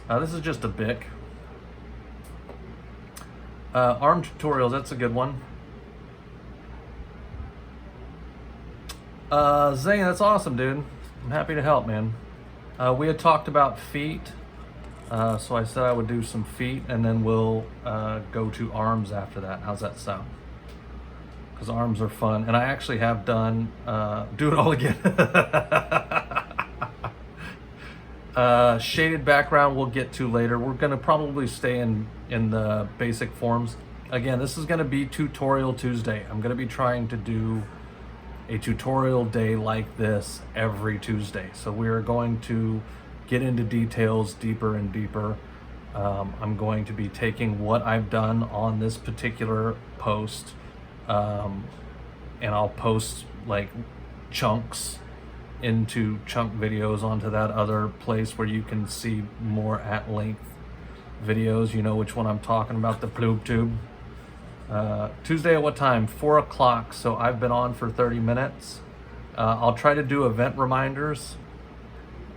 This is just a Bic. Arm tutorials, that's a good one. Zane, that's awesome, dude. I'm happy to help, man. We had talked about feet, so I said I would do some feet, and then we'll go to arms after that. How's that sound? Because arms are fun, and I actually have done, do it all again. Shaded background we'll get to later. We're gonna probably stay in the basic forms. Again, this is gonna be Tutorial Tuesday. I'm gonna be trying to do a tutorial day like this every Tuesday. So we are going to get into details deeper and deeper. I'm going to be taking what I've done on this particular post, and I'll post like chunks into chunk videos onto that other place where you can see more at length videos. You know which one I'm talking about, the Ploob Tube. Tuesday at what time? 4 o'clock. So I've been on for 30 minutes. I'll try to do event reminders,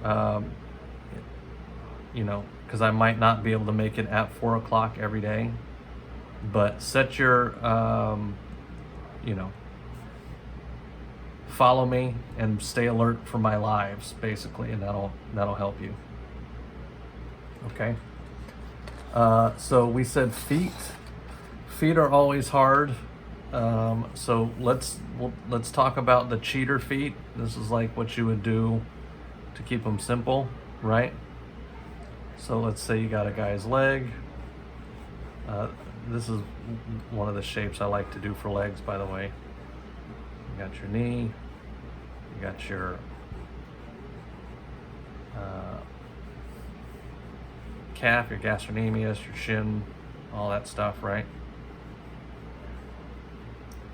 you know, because I might not be able to make it at 4 o'clock every day. But set your, you know, follow me and stay alert for my lives, basically, and that'll help you. Okay. So we said feet. Feet are always hard. So let's talk about the cheater feet. This is like what you would do to keep them simple, right? So let's say you got a guy's leg. This is one of the shapes I like to do for legs, by the way. You got your knee, you got your calf, your gastrocnemius, your shin, all that stuff, right?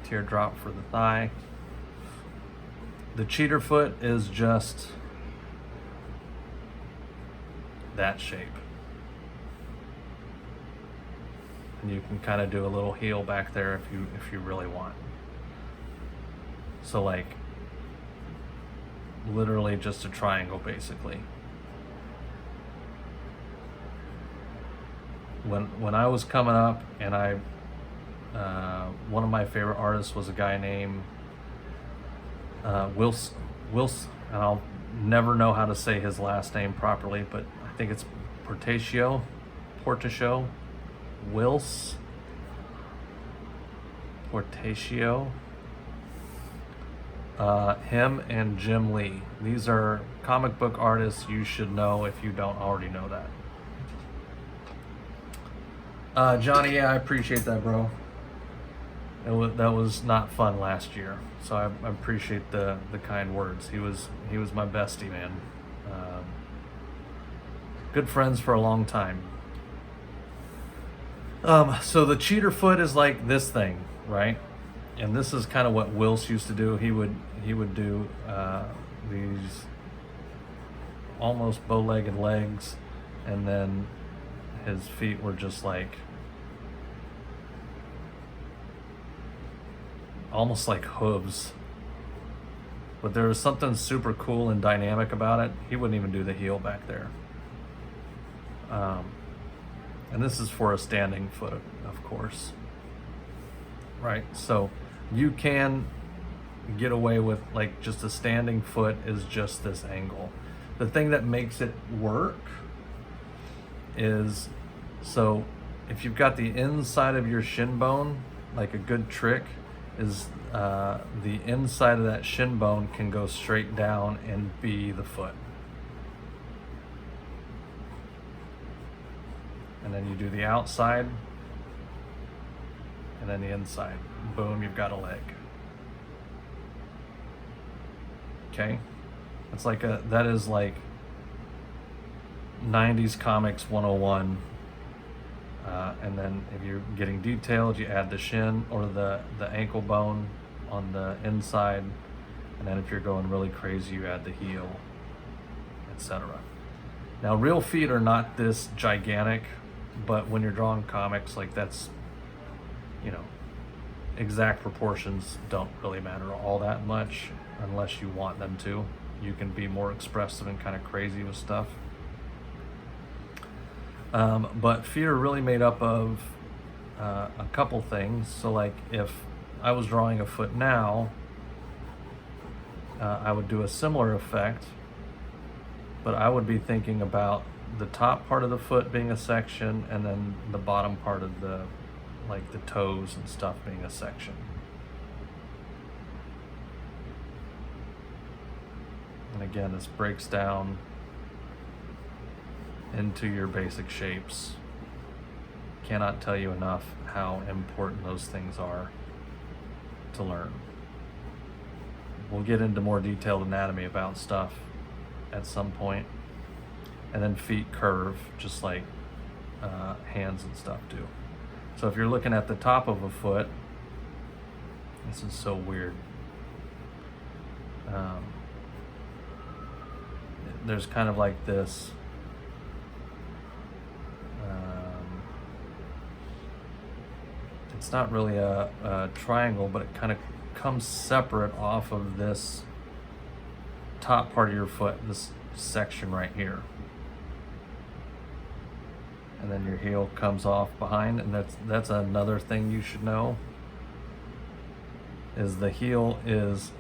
Teardrop for the thigh. The cheater foot is just that shape. And you can kind of do a little heel back there if you really want. So like literally just a triangle, basically. When I was coming up, and one of my favorite artists was a guy named Wills, and I'll never know how to say his last name properly, but I think it's Portatio, Wills, Portatio. Him and Jim Lee. These are comic book artists you should know if you don't already know that. Johnny, yeah, I appreciate that, bro. That was not fun last year, so I appreciate the kind words. He was my bestie, man. Good friends for a long time. So the cheater foot is like this thing, right? And this is kind of what Wills used to do. He would do these almost bow-legged legs, and then his feet were just like almost like hooves. But there was something super cool and dynamic about it. He wouldn't even do the heel back there. And this is for a standing foot, of course. Right, so you can get away with like just a standing foot is just this angle. The thing that makes it work is, so if you've got the inside of your shin bone, like a good trick is the inside of that shin bone can go straight down and be the foot. And then you do the outside and then the inside. Boom, you've got a leg. Okay? It's like that is like 90s comics 101. And then if you're getting detailed, you add the shin or the ankle bone on the inside. And then if you're going really crazy, you add the heel, etc. Now, real feet are not this gigantic, but when you're drawing comics, like that's, you know, exact proportions don't really matter all that much unless you want them to. You can be more expressive and kind of crazy with stuff. But feet are really made up of a couple things. So like if I was drawing a foot now, I would do a similar effect, but I would be thinking about the top part of the foot being a section and then the bottom part of the, like the toes and stuff being a section. And again, this breaks down into your basic shapes. Cannot tell you enough how important those things are to learn. We'll get into more detailed anatomy about stuff at some point. And then feet curve just like hands and stuff do. So if you're looking at the top of a foot, this is so weird. There's kind of like this it's not really a triangle, but it kind of comes separate off of this top part of your foot, this section right here. And then your heel comes off behind, and that's another thing you should know, is the heel is,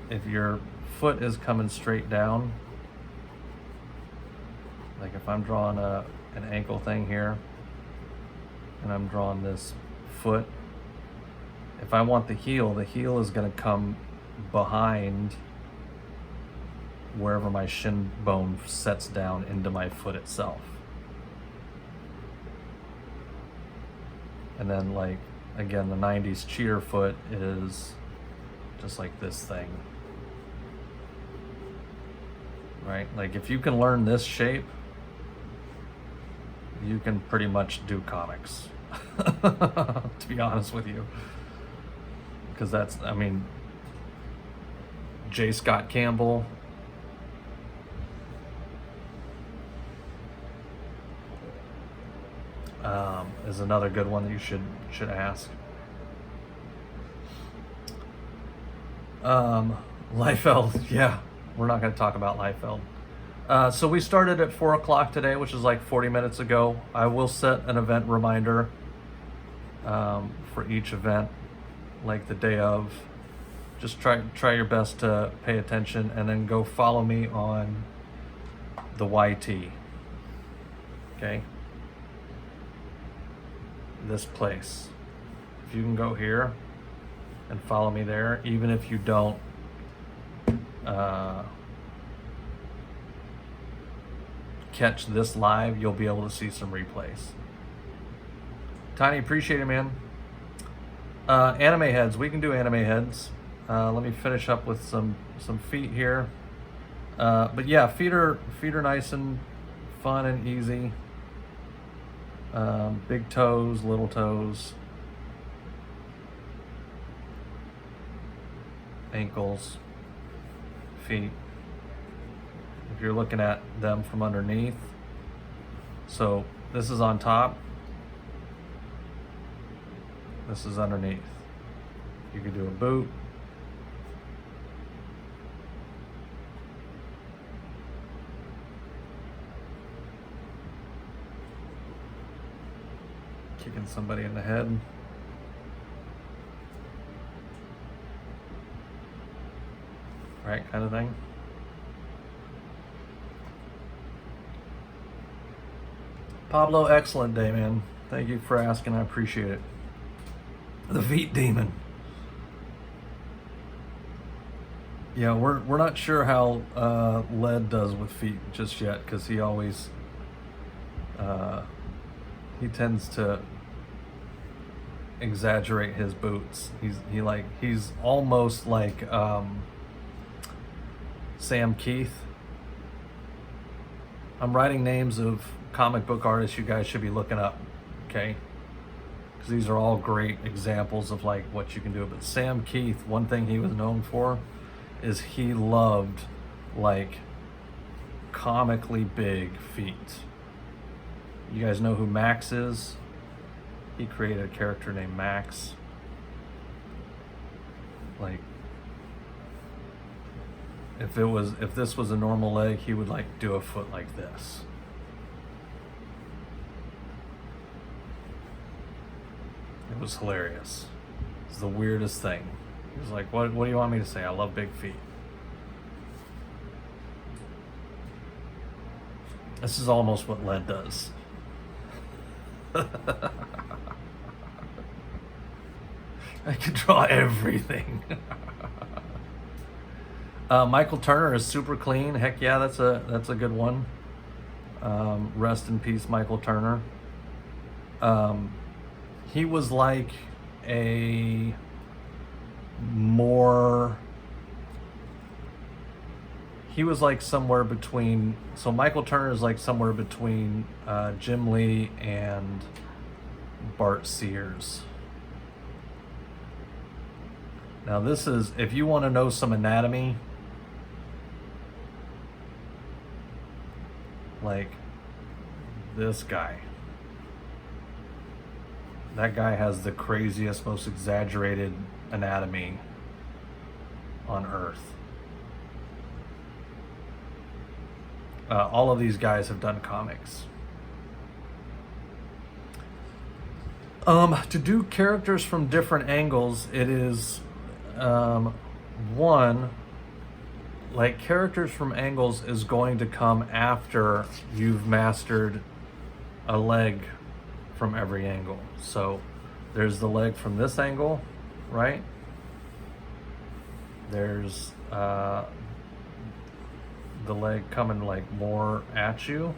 if your foot is coming straight down, like if I'm drawing an ankle thing here, and I'm drawing this foot, if I want the heel is going to come behind wherever my shin bone sets down into my foot itself. And then like, again, the 90s cheer foot is just like this thing, right? Like if you can learn this shape, you can pretty much do comics, to be honest with you. Because that's, I mean, J. Scott Campbell, is another good one that you should ask. Liefeld, yeah, we're not going to talk about Liefeld. So we started at 4 o'clock today, which is like 40 minutes ago. I will set an event reminder for each event, like the day of. Just try your best to pay attention, and then go follow me on the YT. Okay? This place. If you can go here and follow me there, even if you don't catch this live, you'll be able to see some replays. Tiny, appreciate it, man. Anime heads, we can do anime heads. Let me finish up with some feet here. But yeah, feet are nice and fun and easy. Big toes, little toes, ankles, feet. If you're looking at them from underneath, so this is on top, this is underneath. You could do a boot, kicking somebody in the head. Right, kind of thing. Pablo, excellent day, man. Thank you for asking, I appreciate it. The feet demon. Yeah, we're not sure how Lead does with feet just yet, because he always he tends to exaggerate his boots. He's almost like Sam Keith. I'm writing names of comic book artists you guys should be looking up, okay? Because these are all great examples of like what you can do. But Sam Keith, one thing he was known for is he loved like comically big feet. You guys know who Max is? He created a character named Max. Like, if this was a normal leg, he would like do a foot like this. was hilarious. It's the weirdest thing. He was like, what do you want me to say? I love big feet. This is almost what lead does. I can draw everything. Michael Turner is super clean. Heck yeah, that's a good one. Rest in peace, Michael Turner. He was like a more... He was like somewhere between... So Michael Turner is like somewhere between Jim Lee and Bart Sears. Now this is, if you want to know some anatomy, like this guy. That guy has the craziest, most exaggerated anatomy on Earth. All of these guys have done comics. To do characters from different angles, it is one, like characters from angles is going to come after you've mastered a leg from every angle. So there's the leg from this angle, right? There's the leg coming like more at you,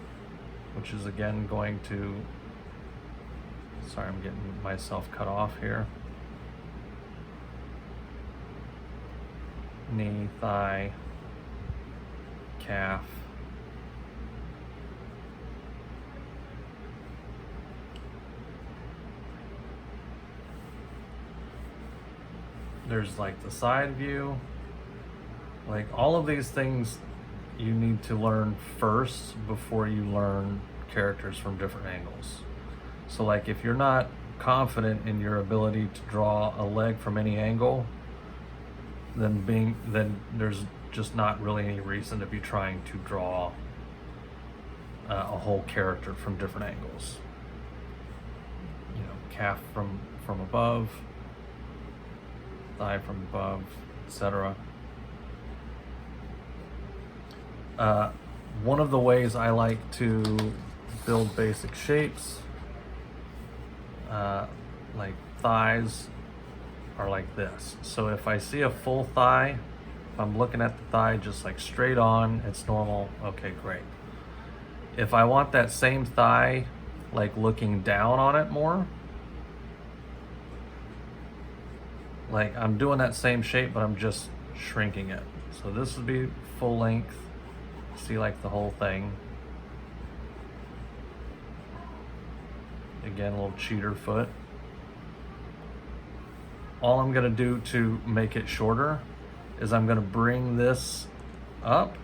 which is again going to, sorry, I'm getting myself cut off here. Knee, thigh, calf. There's like the side view. Like all of these things you need to learn first before you learn characters from different angles. So like if you're not confident in your ability to draw a leg from any angle, then there's just not really any reason to be trying to draw a whole character from different angles. You know, calf from above, thigh from above, etc. One of the ways I like to build basic shapes, like thighs, are like this. So if I see a full thigh, if I'm looking at the thigh just like straight on, it's normal, okay, great. If I want that same thigh like looking down on it more, like I'm doing that same shape but I'm just shrinking it. So this would be full length, see like the whole thing. Again, a little cheater foot. All I'm gonna do to make it shorter is I'm gonna bring this up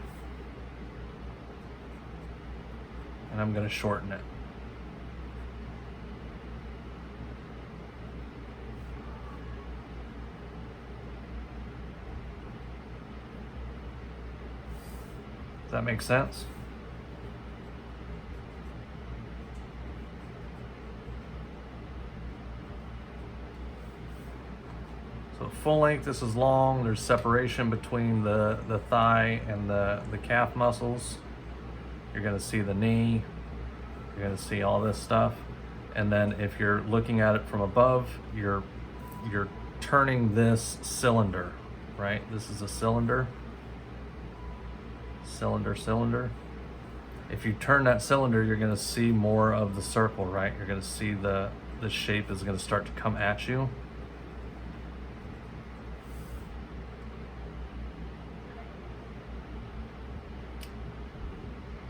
and I'm gonna shorten it. Does that make sense? So full length, this is long. There's separation between the thigh and the calf muscles. You're gonna see the knee. You're gonna see all this stuff. And then if you're looking at it from above, you're turning this cylinder, right? This is a cylinder. Cylinder. If you turn that cylinder, you're gonna see more of the circle, right? You're gonna see the shape is gonna start to come at you.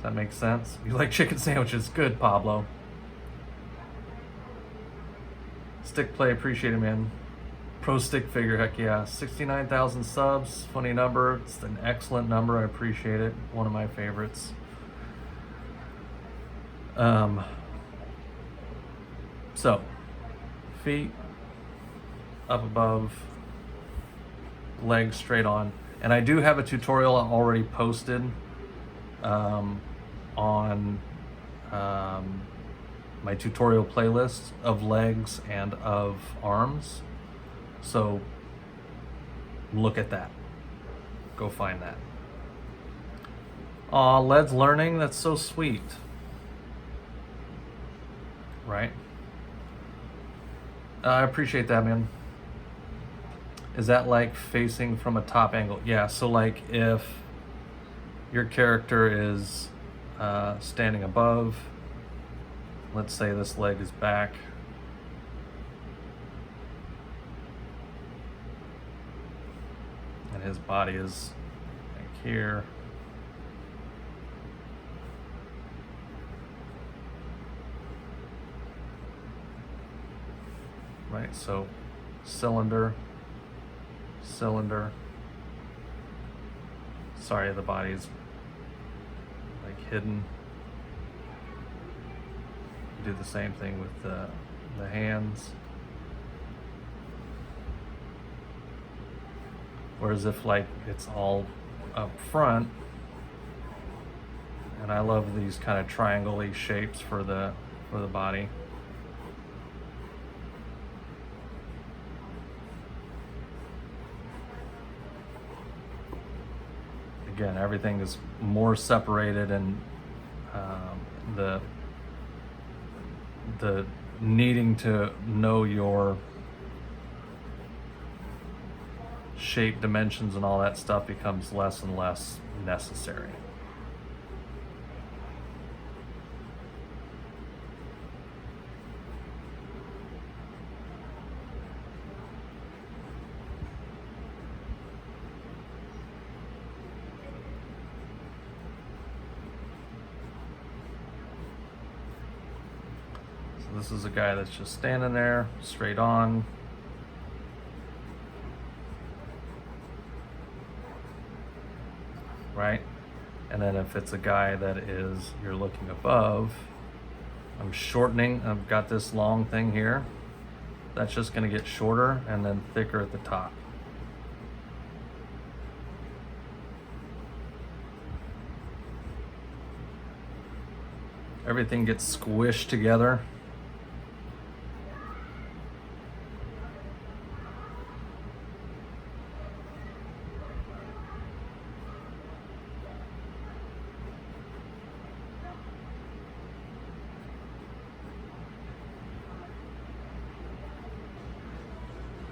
That makes sense. You like chicken sandwiches? Good, Pablo. Stick play, appreciate it, man. Pro stick figure, heck yeah. 69,000 subs, funny number. It's an excellent number, I appreciate it. One of my favorites. So, feet up above, legs straight on. And I do have a tutorial already posted on my tutorial playlist of legs and of arms. So look at that. Go find that. Aw, Led's learning. That's so sweet. Right? I appreciate that, man. Is that like facing from a top angle? Yeah, so like if your character is standing above, let's say this leg is back, and his body is like here. Right, so cylinder, cylinder. Sorry, the body's like hidden. Do the same thing with the hands. Whereas if like it's all up front, and I love these kind of triangle-y shapes for the body. Again, everything is more separated, and the needing to know your shape, dimensions, and all that stuff becomes less and less necessary. This is a guy that's just standing there, straight on. Right? And then if it's a guy that is, you're looking above, I'm shortening, I've got this long thing here. That's just gonna get shorter and then thicker at the top. Everything gets squished together.